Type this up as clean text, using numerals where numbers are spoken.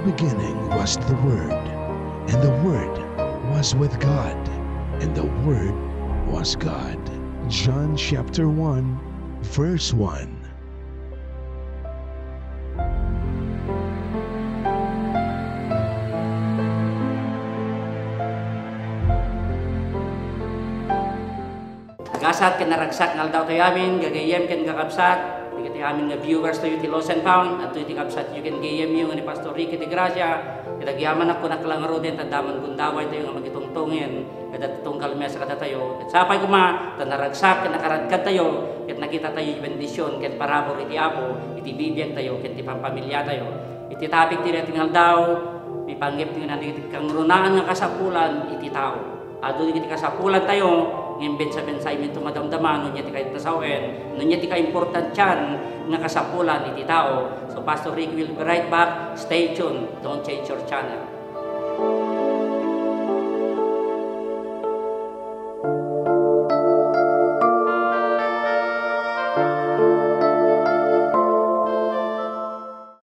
beginning was the Word, and the Word was with God, and the Word was God. John chapter 1, verse 1. Gasat ken naragsak ngal daw tayo amin, gagayem ken kakabsat, iti amin nga viewers tayo ti Lost and Found, at iti kabsat you can gayem yung ni Pastor Ricky de Gracia, kitagyaman ako naklangaro din, tadaman gundaway tayo nga magitungtungin, kada tungkal mesa kada tayo, at sapay kuma, tanaragsak ken nakaradkad tayo, ket nakita tayo yung bendisyon, ket parabor iti apo, iti bibiyag tayo, ket iti pampamilya tayo, iti topic ti tingal daw, may panggip tingal iti kangrunaan nga kasapulan, iti tao. Ado iti kasapulan tayo, ngembet sa bensay minto madamdaman, nunya ti kayo tasawen, nunya ti ka-importantyan nga kasapulan iti tao. So Pastor Rick will be right back. Stay tuned. Don't change your channel.